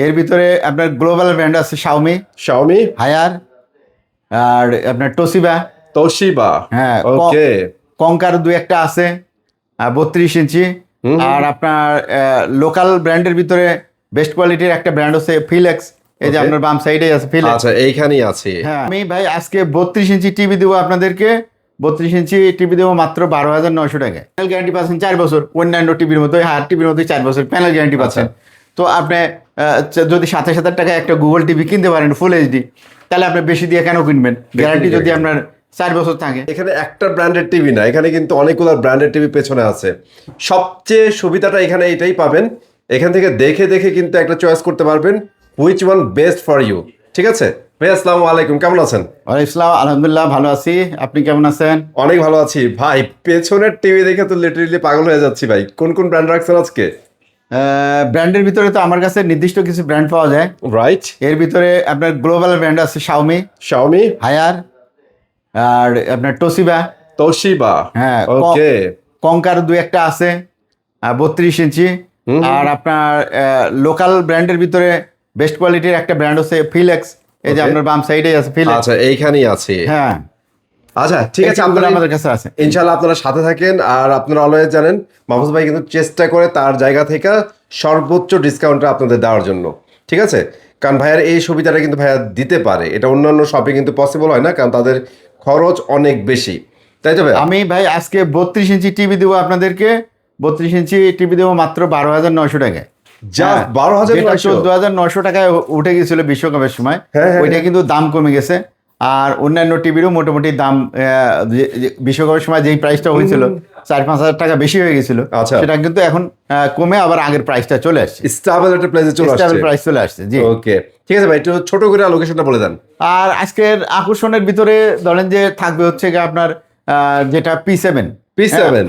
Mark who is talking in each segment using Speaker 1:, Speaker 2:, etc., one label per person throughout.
Speaker 1: এর ভিতরে আপনার গ্লোবাল ব্র্যান্ড আছে
Speaker 2: শাওমি
Speaker 1: হায়ার, আর আপনার
Speaker 2: তোশিবা।
Speaker 1: হ্যাঁ,
Speaker 2: ওকে।
Speaker 1: কঙ্কার দুই একটা আছে 32 ইঞ্চি। আর আপনার লোকাল ব্র্যান্ডের ভিতরে বেস্ট কোয়ালিটির একটা ব্র্যান্ড হচ্ছে ফিলেক্স। এই যে
Speaker 2: Okay.
Speaker 1: আপনার বাম সাইডে আছে ফিলেক্স।
Speaker 2: আচ্ছা, এইখানেই আছে।
Speaker 1: হ্যাঁ, আমি ভাই আজকে 32 ইঞ্চি টিভি দেবো আপনাদেরকে। 32 ইঞ্চি টিভি দেবো মাত্র 12,900 টাকায়। প্যানেল গ্যারান্টি পাচ্ছেন 4 বছর, অন্যান্য টিভির মতোই হার টিভির মতোই 4 বছর প্যানেল গ্যারান্টি পাচ্ছেন। তো আপনি যদি 27,000 টাকায় একটা গুগল টিভি কিনতে পারেন ফুল এইচডি, তাহলে আপনি বেশি দিয়ে কেন কিনবেন? গ্যারান্টি যদি আপনার 4 বছর থাকে।
Speaker 2: এখানে একটা ব্র্যান্ডের টিভি না, এখানে কিন্তু অনেকগুলো ব্র্যান্ডের টিভি পেছনে আছে। সবচেয়ে সুবিধাটা এখানে এটাই পাবেন, এখান থেকে দেখে দেখে কিন্তু একটা চয়েস করতে পারবেন which one best for you. ঠিক আছে ভাই, আসসালামু আলাইকুম, কেমন আছেন?
Speaker 1: ওয়ালাইকুম আসসালাম, আলহামদুলিল্লাহ ভালো আছি। আপনি কেমন আছেন?
Speaker 2: অনেক ভালো আছি ভাই। পেছনের টিভি দেখে তো লিটারেলি পাগল হয়ে যাচ্ছি ভাই। কোন কোন ব্র্যান্ড রাখছেন আজকে?
Speaker 1: ব্র্যান্ডের ভিতরে তো আমার কাছে নির্দিষ্ট কিছু ব্র্যান্ড পাওয়া যায়।
Speaker 2: রাইট।
Speaker 1: এর ভিতরে আপনার গ্লোবাল ব্র্যান্ড আছে
Speaker 2: শাওমি
Speaker 1: হায়ার, আর আপনার
Speaker 2: তোশিবা।
Speaker 1: হ্যাঁ,
Speaker 2: ওকে।
Speaker 1: কঙ্কার দুই একটা আছে 32 ইঞ্চি। আর আপনার লোকাল ব্র্যান্ডের ভিতরে বেস্ট কোয়ালিটির একটা ব্র্যান্ড হচ্ছে ফিলেক্স। এই যে
Speaker 2: Okay.
Speaker 1: আপনার বাম সাইডে আছে ফিলেক্স।
Speaker 2: আচ্ছা, এইখানেই আছে।
Speaker 1: হ্যাঁ,
Speaker 2: আচ্ছা ঠিক আছে,
Speaker 1: আপনারা
Speaker 2: আপনারা
Speaker 1: আমাদের কাছে আছে।
Speaker 2: ইনশাআল্লাহ আপনারা সাথে থাকেন। আর আপনারা অলওয়েজ জানেন মাহফুজ ভাই কিন্তু চেষ্টা করে তার জায়গা থেকে সর্বোচ্চ ডিসকাউন্টটা আপনাদের দেওয়ার জন্য। ঠিক আছে, কারণ ভাইয়ার এই সুবিধাটা কিন্তু ভাইয়া দিতে পারে, এটা অন্যান্য শপে কিন্তু পসিবল হয় না, কারণ তাদের খরচ অনেক বেশি, তাই তো ভাই?
Speaker 1: আমি ভাই আজকে 32 ইঞ্চি টিভি দেবো আপনাদেরকে। 32 ইঞ্চি টিভি দেবো মাত্র 12,900 টাকায়।
Speaker 2: জাস্ট 12,900?
Speaker 1: 14,900 টাকায় উঠে গেছিল বিশ্বকাপের সময়।
Speaker 2: হ্যাঁ, হ্যাঁ,
Speaker 1: ওইটা কিন্তু দাম কমে গেছে। আর অন্যান্য টিভিরও মোটামুটি দাম বিশ্বকাপের সময় যেই প্রাইসটা হয়েছিল 4-5 হাজার টাকা বেশি হয়ে গেছিল,
Speaker 2: আচ্ছা।
Speaker 1: সেটা কিন্তু এখন কমে আবার আগের প্রাইসটা চলে আসছে।
Speaker 2: স্টেবল একটা প্রাইসে চলে আসছে।
Speaker 1: স্টেবল প্রাইস চলে আসছে, জি।
Speaker 2: ওকে ঠিক আছে ভাই, একটু ছোট করে লোকেশনটা বলে দেন।
Speaker 1: আর আজকের আকর্ষণের ভিতরে ধরেন যে থাকবে হচ্ছে গিয়ে আপনার যেটা P7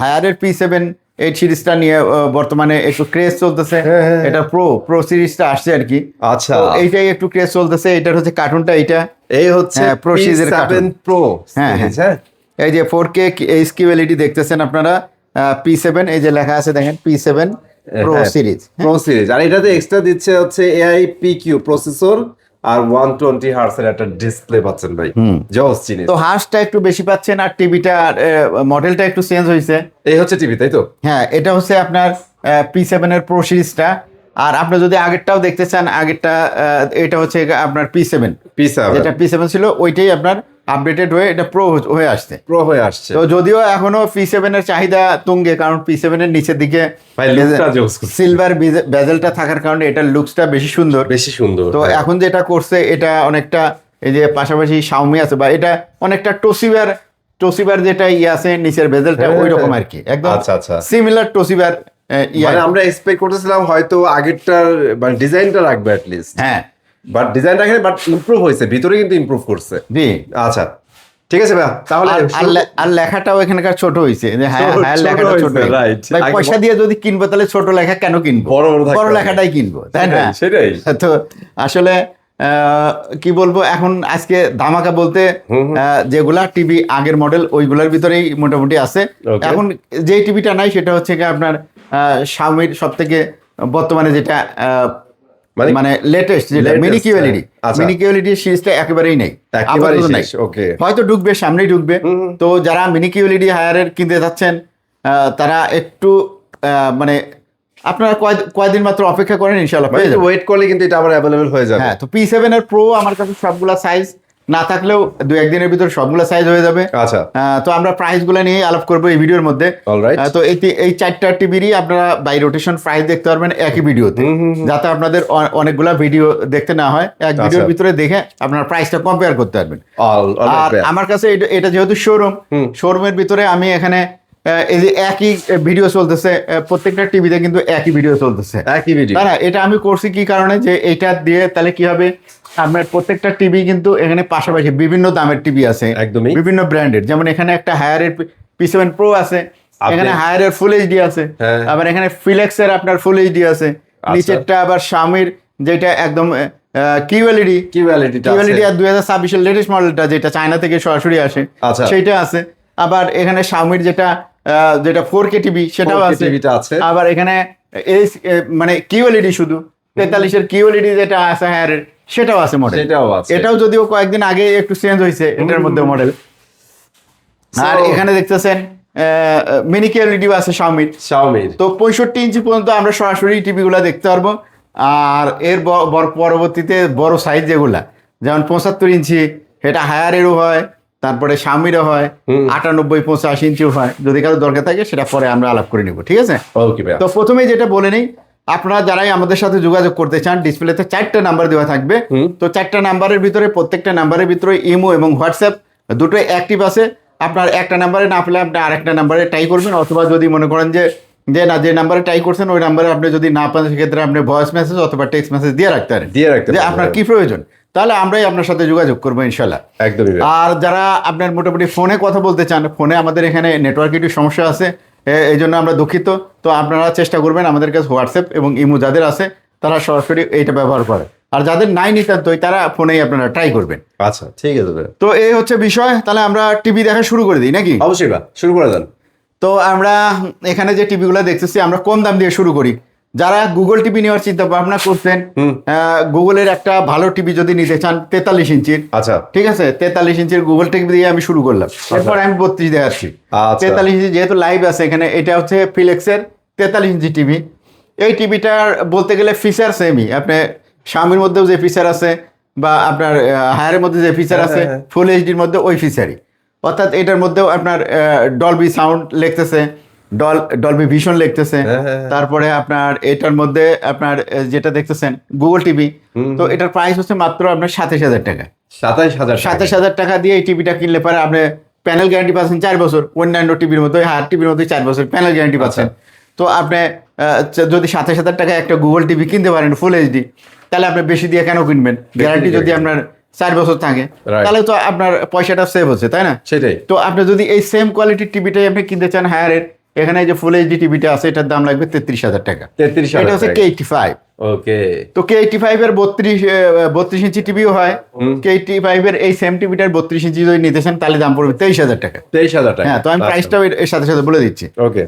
Speaker 1: হায়ারের P7 এই সিরিজটা নিয়ে বর্তমানে একটু ক্রেজ চলতেছে। এটা প্রো সিরিজটা আসছে আর কি।
Speaker 2: আচ্ছা,
Speaker 1: তো এইটাই একটু ক্রেজ চলতেছে। এটার হচ্ছে কার্টুনটা, এইটা
Speaker 2: এই হচ্ছে
Speaker 1: প্রো সিরিজের কার্টুন।
Speaker 2: প্রো।
Speaker 1: হ্যাঁ, এই যে 4K এইচকিউ এলইডি দেখতেছেন আপনারা। P7 এই যে লেখা আছে দেখেন, P7 প্রো সিরিজ।
Speaker 2: আর এটাতে এক্সট্রা দিচ্ছে হচ্ছে এআই পিকিউ প্রসেসর আর 120 হার্টজের একটা ডিসপ্লে পাচ্ছেন ভাই। জোস জিনিস।
Speaker 1: তো হার্সটা একটু বেশি পাচ্ছেন, আর টিভিটা মডেলটা একটু চেঞ্জ হয়েছে।
Speaker 2: এই হচ্ছে টিভি, তাই তো?
Speaker 1: হ্যাঁ, এটা হচ্ছে আপনার P7 এর প্রো সিরিজটা। আর আপনি যদি আগেরটাও দেখতে চান, আগেরটা এটা হচ্ছে আপনার P7 যেটা P7 ছিল, ওইটাই আপনার আপডেটেড হয়ে এটা প্রো হয়ে আসছে। তো যদিও এখনো P7 এর চাহিদা তুঙ্গে, কারণ P7 এর নিচের দিকে সিলভার বেজেলটা থাকার কারণে এটার লুকসটা বেশি সুন্দর। তো এখন যেটা করছে এটা অনেকটা, এই যে পাশাপাশি শাওমি আছে, বা এটা অনেকটা টোসিবার যেটা আছে নিচের বেজেলটা ওই রকম আর কি, একদম সিমিলার টোসিবার।
Speaker 2: মানে আমরা এক্সপেক্ট করতেছিলাম হয়তো আগেরটার মানে ডিজাইনটা রাখবে অ্যাট লিস্ট।
Speaker 1: হ্যাঁ,
Speaker 2: বাট ডিজাইন রাখে, বাট ইমপ্রুভ হয়েছে, ভিতরে কিন্তু ইমপ্রুভ করছে।
Speaker 1: জি।
Speaker 2: আচ্ছা ঠিক আছে ভাই, তাহলে
Speaker 1: আর লেখাটাও এখানকার ছোট হয়েছে, যে হ্যাঁ লেখাটা ছোট।
Speaker 2: রাইট,
Speaker 1: পয়সা দিয়ে যদি কিনবো তাহলে ছোট লেখা কেন কিনবো? বড় লেখাটাই কিনবো, তাই না?
Speaker 2: সেটাই
Speaker 1: তো আসলে কি বলবো, এখন আজকে ধামাকা বলতে যেগুলা টিভি আগের মডেল ওইগুলোর ভিতরেই মোটামুটি আছে। এখন যে টিভিটা নাই সেটা হচ্ছে কি আপনার শাওমির সব থেকে বর্তমানে যেটা মানে লেটেস্ট, যেটা মিনি কিউএলইডি সিরিজটা একেবারেই নেই, আপাতত নাই। হয়তো ঢুকবে, সামনেই ঢুকবে। তো যারা মিনি কিউএলইডি হায়ারের কিনতে যাচ্ছেন তারা একটু মানে আপনারা কয়দিন মাত্র অপেক্ষা করেন, ইনশাআল্লাহ পেয়ে যাবেন।
Speaker 2: ওয়েট করলে কিন্তু এটা আবার अवेलेबल হয়ে যাবে।
Speaker 1: হ্যাঁ, তো P7 এর প্রো আমার কাছে সবগুলা সাইজ না থাকলেও 2-1 দিনের ভিতর সবগুলা সাইজ হয়ে যাবে।
Speaker 2: আচ্ছা,
Speaker 1: তো আমরা প্রাইস গুলো নিয়ে আলাপ করবো এই ভিডিওর মধ্যে। তো এই 4টা টিভিরই আপনারা বাই রোটেশন প্রাইস দেখতে পারবেন একই ভিডিওতে, যাতে আপনাদের অনেকগুলা ভিডিও দেখতে না হয়, এক ভিডিওর ভিতরে দেখে আপনারা প্রাইসটা কম্পেয়ার করতে পারবেন। আর আমার কাছে এটা যেহেতু শোরুমের ভিতরে আমি এখানে এই যে একই ভিডিও চলতেছে, প্রত্যেকটা টিভিতে কিন্তু একই ভিডিও চলতেছে, তাই না? এটা আমি করছি কি কারণে, যে এইটা দিয়ে তাহলে কি হবে, আপনার প্রত্যেকটা টিভি কিন্তু এখানে পাশাপাশি বিভিন্ন দামের টিভি আছে, বিভিন্ন ব্র্যান্ডের। যেমন এখানে একটা হায়ারের P7 প্রো আছে, এখানে হায়ারের ফুল এইচডি আছে, আবার এখানে ফিলেক্সের আপনার ফুল এইচডি আছে, নিচেরটা আবার শাওমির যেটা একদম কিউএলইডি আর 2026 লেটেস্ট মডেলটা যেটা চায়না থেকে সরাসরি আসে, সেইটা আছে। আবার এখানে শাওমির যেটা 4K টিভি সেটাও আছে। আবার এখানে এই মানে কিউএলইডি শুধু 43-এর কিউএলইডি যেটা আছে হায়ারের সেটাও আছে মডেল,
Speaker 2: সেটাও আছে।
Speaker 1: এটাও যদিও কয়েকদিন আগে একটু চেঞ্জ হয়েছে এটার মধ্যে মডেল। আর এখানে দেখতেছেন মিনি কিউএলইডিও আছে শাওমির। তো 65 ইঞ্চি পর্যন্ত আমরা সরাসরি টিভি গুলা দেখতে পারবো। আর এর পরবর্তীতে বড় সাইজ যেগুলা যেমন 75 ইঞ্চি এটা হায়ারেরও হয়, তারপরে শাওমিরও হয়, 98-85 ইঞ্চিও হয়। যদি কারো দরকার থাকে সেটা পরে আমরা আলাপ করে নিব, ঠিক আছে?
Speaker 2: ওকে ভাই।
Speaker 1: তো প্রথমেই যেটা বলে নেই, আপনারা যারাই আমাদের সাথে যোগাযোগ করতে চান ডিসপ্লেতে 4টা নাম্বার দেওয়া থাকবে। তো 4টা নাম্বারের ভিতরে প্রত্যেকটা নাম্বারের ভিতরে ইমো এবং হোয়াটসঅ্যাপ দুটোই অ্যাক্টিভ আছে। আপনার একটা নাম্বারে না পেলে আপনি আরেকটা নাম্বারে ট্রাই করবেন, অথবা যদি মনে করেন যে না যে নাম্বারে ট্রাই করছেন ওই নাম্বারে আপনি যদি না পান সেক্ষেত্রে আপনি ভয়েস মেসেজ অথবা টেক্সট মেসেজ দিয়ে রাখতে পারেন যে আপনার কি প্রয়োজন, তাহলে আমরাই আপনার সাথে যোগাযোগ করবো ইনশাল্লাহ।
Speaker 2: একদমই।
Speaker 1: আর যারা আপনার মোটামুটি ফোনে কথা বলতে চান, ফোনে আমাদের এখানে নেটওয়ার্ক একটু সমস্যা আছে, এই জন্য আমরা দুঃখিত। তো আপনারা চেষ্টা করবেন আমাদের কাছে হোয়াটসঅ্যাপ এবং ইমো যাদের আছে তারা সরাসরি এইটা ব্যবহার করে, আর যাদের নাই নিতান্তই তারা ফোনেই আপনারা ট্রাই করবেন।
Speaker 2: আচ্ছা ঠিক আছে ভাই।
Speaker 1: তো এই হচ্ছে বিষয়, তাহলে আমরা টিভি দেখা শুরু করে দিই নাকি?
Speaker 2: অবশ্যই ভাই, শুরু করে দেন।
Speaker 1: তো আমরা এখানে যে টিভিগুলো দেখতেছি আমরা কম দাম দিয়ে শুরু করি। যারা গুগল টিভি নেওয়ার চিন্তা ভাবনা করছেন, গুগলের একটা ভালো টিভি যদি নিতে চান 43 ইঞ্চির,
Speaker 2: আচ্ছা
Speaker 1: ঠিক আছে, 43 ইঞ্চির গুগল টিভি দিয়ে আমি শুরু করলাম। এরপর আমি 32 দেখাচ্ছি। 43 ইঞ্চি যেহেতু লাইভ আছে এখানে, এটা হচ্ছে ফিলেক্সের 43 ইঞ্চি টিভি। এই টিভিটার বলতে গেলে ফিচার সেমই, আপনি শাওমির মধ্যেও যে ফিচার আছে বা আপনার হায়ারের মধ্যে যে ফিচার আছে ফুল এইচডির মধ্যে ওই ফিচারই, অর্থাৎ এটার মধ্যেও আপনার ডলবি সাউন্ড লিখতেছে, ডলবি ভিশন লিখতেছে। তারপরে আপনার এটার মধ্যে আপনার যেটা দেখতেছেন গুগল টিভি, তো এটার প্রাইস হচ্ছে মাত্র আপনার 27,000 টাকা। 27,000 টাকা দিয়ে এই টিভিটা কিনলে পারে আপনি প্যানেল গ্যারান্টি পাচ্ছেন 4 বছর, অন্যান্য টিভির মতো হায়ার টিভির মধ্যে 4 বছর প্যানেল গ্যারান্টি পাচ্ছেন। তো আপনি যদি 27,000 টাকা একটা গুগল টিভি কিনতে পারেন ফুল এইচডি, তাহলে আপনি বেশি দিয়ে কেন কিনবেন? গ্যারান্টি যদি আপনার 4 বছর থাকে তাহলে তো আপনার পয়সাটা সেভ হচ্ছে, তাই না?
Speaker 2: সেটাই।
Speaker 1: তো আপনি যদি এই সেম কোয়ালিটির টিভিটাই আপনি কিনতে চান হায়ারের, এখানে যে ফুল এইচডি টিভিটা আছে এটার দাম লাগবে 33,000 টাকা।
Speaker 2: 33,000
Speaker 1: এটা হচ্ছে K85।
Speaker 2: ওকে।
Speaker 1: তো K85 এর 32 ইঞ্চি টিভিও হয়। K85 এর এই সেম টিভিটার 32 ইঞ্চি যদি নিতে চান তাহলে দাম পড়বে 23,000 টাকা।
Speaker 2: 23,000 টাকা।
Speaker 1: হ্যাঁ, তো আমি প্রাইসটাও এর সাথে সাথে বলে দিচ্ছি।
Speaker 2: ওকে।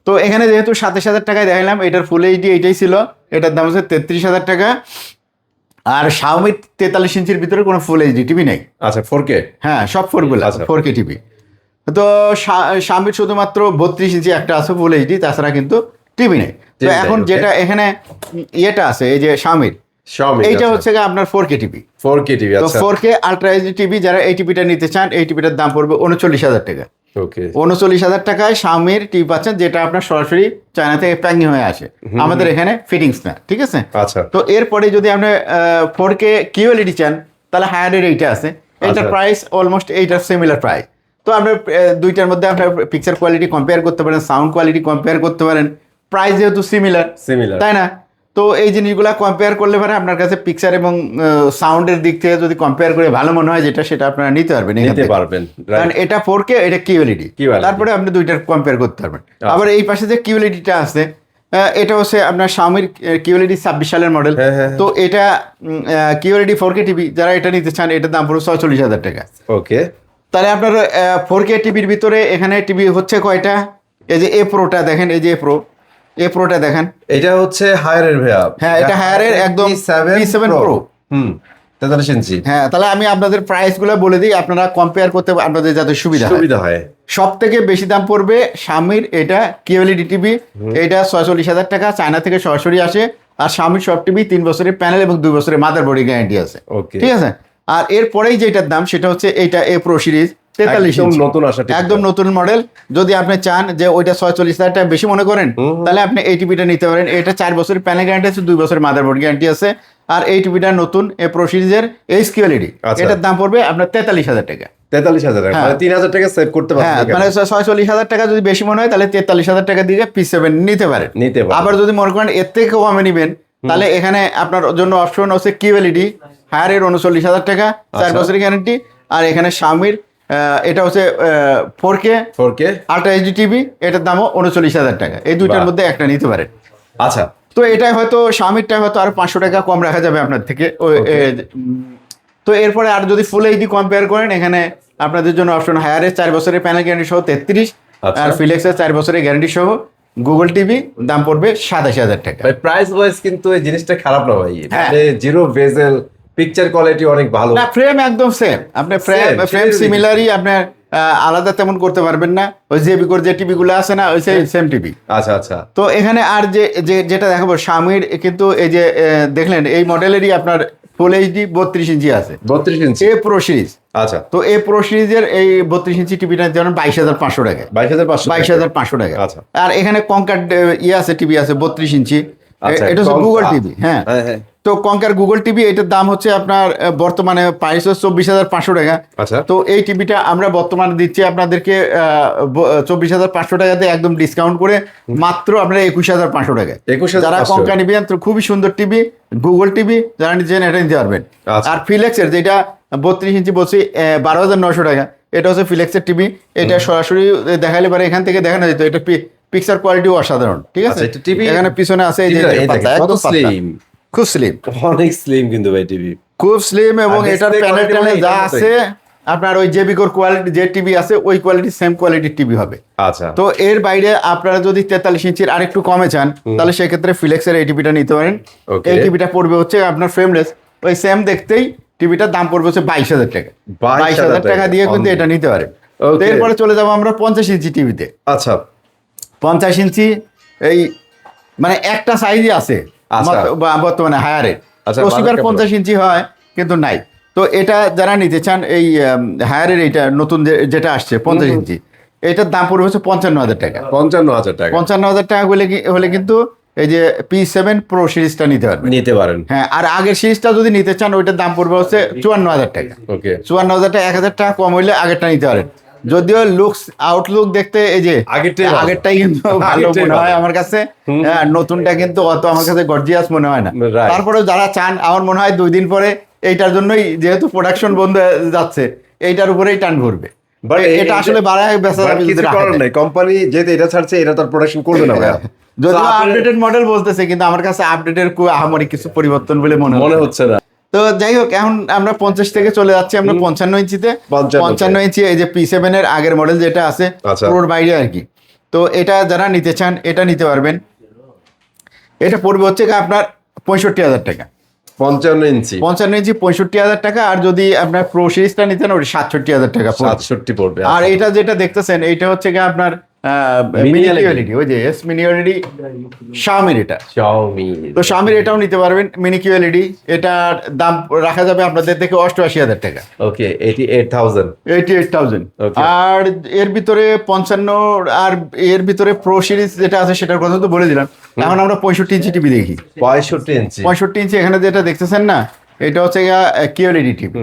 Speaker 1: তো এখানে যেহেতু 27,000 টাকায় দেখালাম, এটার ফুল এইচডি এটাই ছিল, এটার দাম হচ্ছে 33,000 টাকা। আর শাওমি 43 ইঞ্চির ভিতরে কোনো ফুল এইচডি টিভি নেই।
Speaker 2: আচ্ছা 4K।
Speaker 1: হ্যাঁ, সব 4K টিভি। তো শাওমির শুধুমাত্র 32 ইঞ্চি একটা আছে ফুল এইচডি, তাছাড়া কিন্তু টিভি নেই। তো এখন যেটা এখানে ইয়েটা আছে এই যে শাওমির, এইটা হচ্ছে আপনার 4K টিভি।
Speaker 2: 4K TV.
Speaker 1: তো
Speaker 2: আচ্ছা
Speaker 1: 4K আলট্রা এইচডি টিভি যারা এই টিভিটা নিতে চান, এই টিভিটার দাম পড়বে 39,000 টাকা।
Speaker 2: ওকে।
Speaker 1: 39,000 টাকায় শাওমির টিভি পাচ্ছেন, যেটা আপনার সরাসরি চায়না থেকে প্যাকিং হয়ে আসে, আমাদের এখানে ফিটিংস না, ঠিক আছে?
Speaker 2: আচ্ছা।
Speaker 1: তো এরপরে যদি আপনি 4K কিউএলইডি চান তাহলে হায়ারের এইটা আছে, এটার প্রাইস অলমোস্ট এইটার সিমিলার প্রাইস। তো আপনার দুইটার মধ্যে আপনার পিকচার কোয়ালিটি কম্পেয়ার করতে পারেন, সাউন্ড কোয়ালিটি কম্পেয়ার করতে পারেন, প্রাইস যেহেতু সিমিলার, তাই না? তো এই জিনিসগুলো কম্পেয়ার করলে পরে আপনার কাছে পিকচার এবং সাউন্ডের দিক থেকে যদি কম্পেয়ার করে ভালো মনে হয় যেটা, সেটা আপনারা নিতে পারবেন। কারণ এটা 4K, এটা কিউএলইডি, তারপরে আপনি দুইটার কম্পেয়ার করতে পারবেন। আবার এই পাশে যে কিউএলইডিটা আছে, এটা হচ্ছে আপনার শাওমির কিউএলইডি 26 সালের মডেল। তো এটা কিউএলইডি 4K টিভি যারা এটা নিতে চান, এটার দাম পড়বে 46,000 টাকা।
Speaker 2: ওকে।
Speaker 1: তাহলে আপনার 4K টিভির ভিতরে এখানে টিভি হচ্ছে কয়টা? এই যে এ প্রোটা দেখেন, এই যে এ প্রোটা দেখেন,
Speaker 2: এটা হচ্ছে হায়ারের ভাইয়া।
Speaker 1: হ্যাঁ, এটা হায়ারের একদম P7 Pro।
Speaker 2: 43 ইঞ্চি।
Speaker 1: হ্যাঁ, তাহলে আমি আপনাদের প্রাইসগুলো বলে দিই, আপনারা কম্পেয়ার করতে আপনাদের যাতে সুবিধা হয়। সব থেকে বেশি দাম পড়বে শাওমির এটা কিউএলইডি টিভি, এটা 46,000 টাকা, চায়না থেকে সরাসরি আসে। আর শাওমির সব টিভি 3 বছরের প্যানেল এবং 2 বছরের মাদারবোর্ডের গ্যারান্টি আছে, ঠিক আছে? আর এরপরেই যেটার দাম সেটা হচ্ছে এইটা এ প্রো সিরিজ 43 ইঞ্চি, একদম নতুন মডেল। যদি আপনি চান যে ওইটা 46,000 টাকা বেশি মনে করেন, তাহলে আপনি এই টিভিটা নিতে পারেন। এটা 4 বছরের প্যানেল গ্যারান্টি আছে, 2 বছরের মাদারবোর্ড গ্যারান্টি আছে। আর এই টিভিটা নতুন এ প্রো সিরিজের এইচ কিউএলইডি, এটার দাম পড়বে আপনার 43,000 টাকা।
Speaker 2: 43,000 টাকা, মানে 3,000 টাকা সেভ করতে পারবেন।
Speaker 1: হ্যাঁ, মানে 46,000 টাকা যদি বেশি মনে হয় তাহলে 43,000 টাকা দিয়ে P7 নিতে পারেন। আবার যদি মনে করেন এর থেকে কমে নেবেন, তাহলে এখানে আপনার জন্য অপশন হচ্ছে কিউএলইডি হায়ারের 39,000 টাকা, 4 বছরের গ্যারান্টি। আর এখানে শাওমির এটা হচ্ছে 4K আলট্রা এইচডি টিভি, এটার দামও 39,000 টাকা। এই দুইটার মধ্যে একটা নিতে পারেন।
Speaker 2: আচ্ছা,
Speaker 1: তো এটা হয়তো শাওমিরটা হয়তো আরো 500 টাকা কম রাখা যাবে আপনার থেকে। তো এরপরে আর যদি ফুল এইচডি কম্পেয়ার করেন, এখানে আপনাদের জন্য অপশন হায়ারের 4 বছরের প্যানেল গ্যারান্টি সহ 33, আর ফিলেক্সের 4 বছরের গ্যারান্টি সহ গুগল টিভি, দাম পড়বে 87,000 টাকা।
Speaker 2: ভাই প্রাইস ওয়াইজ কিন্তু এই জিনিসটা খারাপ না ভাই,
Speaker 1: হ্যাঁ।
Speaker 2: মানে জিরো ভেজেল, পিকচার কোয়ালিটি অনেক ভালো।
Speaker 1: না, ফ্রেম একদম সেম, আপনি ফ্রেম
Speaker 2: Same,
Speaker 1: সিমিলারই, আপনার আলাদা তেমন করতে পারবেন না। ওই জেবিকোর যে টিভি গুলো আছে না, ওই সেম টিভি।
Speaker 2: আচ্ছা আচ্ছা।
Speaker 1: তো এখানে আর যেটা দেখাবো স্বামীর, কিন্তু এই যে দেখলেন এই মডেলেরই আপনার ফুল এইচডি 32 ইঞ্চি আছে,
Speaker 2: 32 ইঞ্চি।
Speaker 1: এ প্রো সিরিজ।
Speaker 2: আচ্ছা,
Speaker 1: তো এই প্রো সিরিজের এই 32 ইঞ্চি টিভিটা যেমন 22,500 টাকা।
Speaker 2: 22,500।
Speaker 1: 22,500 টাকা।
Speaker 2: আচ্ছা।
Speaker 1: আর এখানে কঙ্কার আছে, টিভি আছে 32 ইঞ্চি।
Speaker 2: আচ্ছা,
Speaker 1: এটা হচ্ছে গুগল টিভি। হ্যাঁ,
Speaker 2: হ্যাঁ।
Speaker 1: তো কঙ্কার গুগল টিভি, এটার দাম হচ্ছে আপনার বর্তমানে প্রাইস 24,500 টাকা।
Speaker 2: আচ্ছা।
Speaker 1: তো এই টিভিটা আমরা বর্তমানে দিচ্ছি আপনাদেরকে 24,500 টাকাতে একদম ডিসকাউন্ট করে মাত্র আপনারা 21,500 টাকা।
Speaker 2: 21,500
Speaker 1: যারা কঙ্কা নিবেন, তো খুবই সুন্দর টিভি, গুগল টিভি যারা নিচ্ছেন এটা নিতে পারবেন।
Speaker 2: আচ্ছা।
Speaker 1: আর ফিলেক্সের যেটা 32 ইঞ্চি বলছি 12,900 টাকা, এটা হচ্ছে ফিলেক্সের টিভি। এটা সরাসরি দেখালে পারে, এখান থেকে দেখানো যেত। এটা পিকচার কোয়ালিটিও অসাধারণ, ঠিক আছে।
Speaker 2: আচ্ছা, এটা TV
Speaker 1: এখানে পিছনে আছে এই যে
Speaker 2: এই
Speaker 1: পাতা,
Speaker 2: দেখেন, কত
Speaker 1: একদম পাতলা।
Speaker 2: স্লিম,
Speaker 1: খুব স্লিম,
Speaker 2: অনেক স্লিম কিন্তু ভাই টিভি।
Speaker 1: খুব স্লিম। এবং
Speaker 2: আর
Speaker 1: এটার
Speaker 2: display
Speaker 1: প্যানেল
Speaker 2: quality
Speaker 1: ট্যানেল
Speaker 2: মানে
Speaker 1: যা
Speaker 2: এটার
Speaker 1: আছে আপনার ওই জেবিকোর কোয়ালিটি যে টিভি আছে, ওই কোয়ালিটি সেম কোয়ালিটির টিভি হবে।
Speaker 2: আচ্ছা।
Speaker 1: তো এর বাইরে আপনারা যদি 43 ইঞ্চির আরেকটু কমে চান, তাহলে সেক্ষেত্রে ফিলেক্সের এই টিভিটা নিতে পারেন।
Speaker 2: Okay.
Speaker 1: এই টিভিটা পড়বে হচ্ছে আপনার ফ্রেমলেস, ওই সেম দেখতেই টিভিটার দাম পড়বে হচ্ছে 22,000 টাকা। 22,000 টাকা দিয়ে কিন্তু এটা নিতে পারেন। তো
Speaker 2: Okay.
Speaker 1: এরপরে চলে যাবো আমরা 50 ইঞ্চি টিভিতে।
Speaker 2: আচ্ছা
Speaker 1: 50 ইঞ্চি এই মানে একটা সাইজই আছে
Speaker 2: আচ্ছা।
Speaker 1: বর্তমানে হায়ারের।
Speaker 2: আচ্ছা,
Speaker 1: প্রসিভার
Speaker 2: বাজেট কেমন?
Speaker 1: 50 ইঞ্চি হয় কিন্তু নাই। তো এটা যারা নিতে চান, এই হায়ারের এইটা নতুন যেটা আসছে 50 ইঞ্চি, এটার দাম পড়বে হচ্ছে 55,000 টাকা।
Speaker 2: 55,000 টাকা
Speaker 1: 55,000 টাকা হলে কিন্তু এই যে P7 প্রো সিরিজটা নিতে পারবেন।
Speaker 2: নিতে পারেন।
Speaker 1: হ্যাঁ, আর আগের সিরিজটা যদি নিতে চান, ওইটার দাম পড়বে হচ্ছে 54,000 টাকা।
Speaker 2: ওকে,
Speaker 1: 54,000 টাকা, 1,000 টাকা কম হইলে আগেরটা নিতে পারেন। যদিও লুকস আউটলুক দেখতে এই যে আগেরটাই কিন্তু ভালো মনে হয় আমার কাছে। হ্যাঁ, নতুনটা কিন্তু অত আমার কাছে গর্জিয়াস মনে হয় না।
Speaker 2: Right.
Speaker 1: তারপরে যারা চান, আমার মনে হয় 2 দিন পরে এইটার জন্যই, যেহেতু প্রোডাকশন বন্ধ হয়ে যাচ্ছে, এইটার উপরেই টান ঘুরবে। এটা আসলে বাড়ায় বেচা যাবে যদি
Speaker 2: কিছু
Speaker 1: রাখা
Speaker 2: করার
Speaker 1: যায়।
Speaker 2: নাই, কোম্পানি যেহেতু এটা ছাড়ছে, এটা তার প্রোডাকশন করবে না ভাইয়া।
Speaker 1: যদিও আপডেটেড মডেল বলতেছে, কিন্তু আমার কাছে আপডেটের আহামরি কিছু পরিবর্তন বলে মনে
Speaker 2: হচ্ছে না।
Speaker 1: তো যাই হোক, এখন আমরা 50 থেকে চলে যাচ্ছি আমরা 55 ইঞ্চিতে। 55 ইঞ্চি এই যে P7 এর আগের মডেল যেটা আছে,
Speaker 2: আচ্ছা।
Speaker 1: প্রোর বাইরে আর কি। তো এটা যারা নিতে চান, এটা নিতে পারবেন। এটা পড়বে হচ্ছে আপনার 65,000 টাকা।
Speaker 2: 55 ইঞ্চি
Speaker 1: 55 ইঞ্চি 65,000 টাকা। আর যদি আপনার প্রো সিরিজটা নিতেন, ওটা 67,000 টাকা পড়বে।
Speaker 2: 67 পড়বে।
Speaker 1: আর এটা যেটা দেখতেছেন, এইটা হচ্ছে আপনার
Speaker 2: Mini
Speaker 1: মিনি
Speaker 2: LED,
Speaker 1: কিউএলইডি, ওই যে এস মিনি কিউএলইডি Xiaomi এটা।
Speaker 2: Xiaomi।
Speaker 1: তো Xiaomi এটাও নিতে পারবেন, মিনি কিউএলইডি। এটার দাম রাখা যাবে আপনাদের থেকে 88,000 টাকা।
Speaker 2: ওকে, 88,000।
Speaker 1: 88,000।
Speaker 2: Okay.
Speaker 1: আর এর ভিতরে 55, আর এর ভিতরে প্রো সিরিজ যেটা আছে সেটার কথা তো বলে দিলাম। এখন আমরা 65 ইঞ্চি টিভি দেখি।
Speaker 2: 65 ইঞ্চি
Speaker 1: 65 ইঞ্চি এখানে যেটা দেখতেছেন না, এটা হচ্ছে কিউএলইডি টিভি।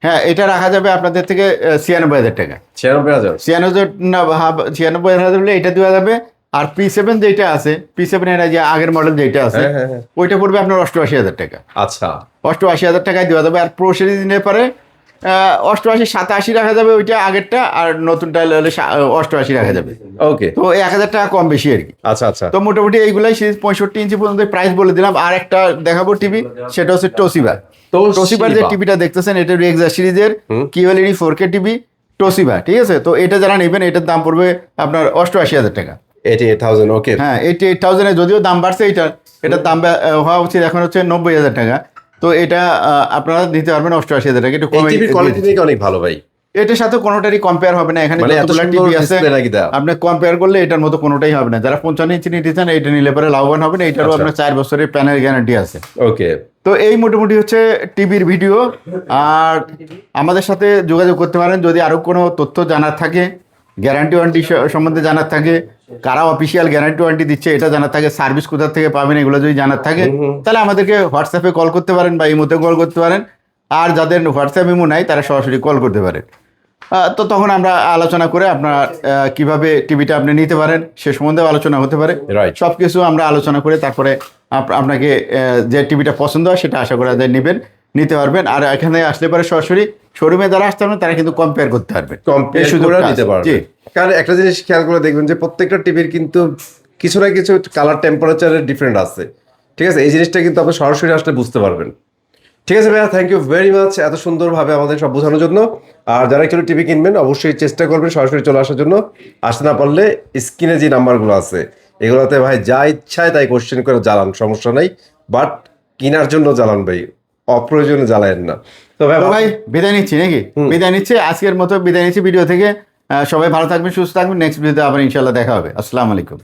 Speaker 1: হ্যাঁ, এটা রাখা যাবে আপনাদের থেকে 96,000 টাকা।
Speaker 2: 96,000।
Speaker 1: 96 না 96,000 হলে এটা দেওয়া যাবে। আর P7 যেটা আছে, P7 এর যে আগের মডেল যেটা আছে,
Speaker 2: হ্যাঁ।
Speaker 1: ওইটা পড়বে আপনার 88,000 টাকা।
Speaker 2: আচ্ছা,
Speaker 1: 88,000 টাকায় দেওয়া যাবে। আর প্রো সিরিজ নিলে পরে 88, 87 রাখা যাবে ওইটা আগেরটা, আর নতুনটা হলে 88 রাখা যাবে।
Speaker 2: ওকে।
Speaker 1: তো 1,000 টাকা কম বেশি আর কি।
Speaker 2: আচ্ছা আচ্ছা।
Speaker 1: তো মোটামুটি এইগুলাই সিরিজ 65 ইঞ্চি পর্যন্ত প্রাইস বলে দিলাম। আর একটা দেখাবো টিভি, সেটা হচ্ছে Toshiba। Toshiba যে টিভিটা দেখতেছেন, এটা রেক্সা সিরিজের কিউএলইডি 4K টিভি Toshiba, ঠিক আছে। তো এটা যারা নেবেন, এটার দাম পড়বে আপনার 88,000 টাকা।
Speaker 2: 88,000। ওকে।
Speaker 1: হ্যাঁ, 88,000 যদিও দাম বাড়ছে, এটার দাম হওয়া উচিত এখন হচ্ছে 90,000 টাকা। তো এটা আপনারা দিতে পারবেন 88,000 টাকা, একটু
Speaker 2: এই
Speaker 1: কমে।
Speaker 2: টিভির কোয়ালিটি নাকি অনেক ভালো ভাই।
Speaker 1: এটার সাথে কোনোটারই কম্পেয়ার হবে না। এখানে
Speaker 2: মানে এত
Speaker 1: যতগুলো
Speaker 2: সুন্দর
Speaker 1: টিভি আছে,
Speaker 2: display নাকি দেয়া?
Speaker 1: আপনি কম্পেয়ার করলে এটার মতো কোনোটাই হবে না। যারা 55 ইঞ্চি নিতে চান, এটা নিলে পরে লাভবান হবেন। এটারও
Speaker 2: আচ্ছা।
Speaker 1: আপনার 4 বছরের প্যানেল গ্যারান্টি আছে।
Speaker 2: ওকে।
Speaker 1: তো এই মোটামুটি হচ্ছে টিভির ভিডিও। আর আমাদের সাথে যোগাযোগ করতে পারেন যদি আরও কোনো তথ্য জানার থাকে, গ্যারান্টি ওয়ারেন্টি সম্বন্ধে জানার থাকে, কারা অফিসিয়াল গ্যারান্টি ওয়ারেন্টি দিচ্ছে এটা জানার থাকে, সার্ভিস কোথা থেকে পাবেন এগুলো যদি জানার থাকে, তাহলে আমাদেরকে হোয়াটসঅ্যাপে কল করতে পারেন বা ইমোতে কল করতে পারেন। আর যাদের হোয়াটসঅ্যাপ ইমো নাই, তারা সরাসরি কল করতে পারেন। তো তখন আমরা আলোচনা করে আপনার কিভাবে টিভিটা আপনি নিতে পারেন সে সম্বন্ধেও আলোচনা হতে পারে।
Speaker 2: Right.
Speaker 1: সব কিছু আমরা আলোচনা করে তারপরে আপনাকে যে টিভিটা পছন্দ হয় সেটা আশা করা যায় নিতে পারবেন। আর এখানে আসলে পরে সরাসরি শোরুমে যারা আসতে পারবেন, তারা কিন্তু কম্পেয়ার করতে পারবেন,
Speaker 2: কম্পেয়ার
Speaker 1: এই সুযোগটা
Speaker 2: করে
Speaker 1: আছে।
Speaker 2: নিতে পারবে।
Speaker 1: জি।
Speaker 2: কারণ একটা জিনিস খেয়াল করে দেখবেন যে প্রত্যেকটা টিভির কিন্তু কিছু না কিছু কালার টেম্পারেচারের ডিফারেন্ট আছে, ঠিক আছে। এই জিনিসটা কিন্তু আপনি সরাসরি আসলে বুঝতে পারবেন। ঠিক আছে ভাইয়া, থ্যাংক ইউ ভেরি মাচ এত সুন্দরভাবে আমাদের সব বোঝানোর জন্য। আর যারা একটু টিভি কিনবেন, অবশ্যই চেষ্টা করবেন সরাসরি চলে আসার জন্য। আসতে না পারলে স্ক্রিনে যে নাম্বারগুলো আছে, এগুলোতে ভাই যা ইচ্ছায় তাই কোশ্চেন করে জ্বালান, সমস্যা নাই, বাট কেনার জন্য জ্বালান ভাই, অপ্রয়োজনে জ্বালায়েন না। তো ভাই
Speaker 1: তো ভাই বিদায় নিচ্ছি নাকি? বিদায় নিচ্ছি, আজকের মতো বিদায় নিচ্ছি ভিডিও থেকে। সবাই ভালো থাকবেন, সুস্থ থাকবেন, নেক্সট ভিডিওতে আবার ইনশাল্লাহ দেখা হবে। আসসালামু আলাইকুম।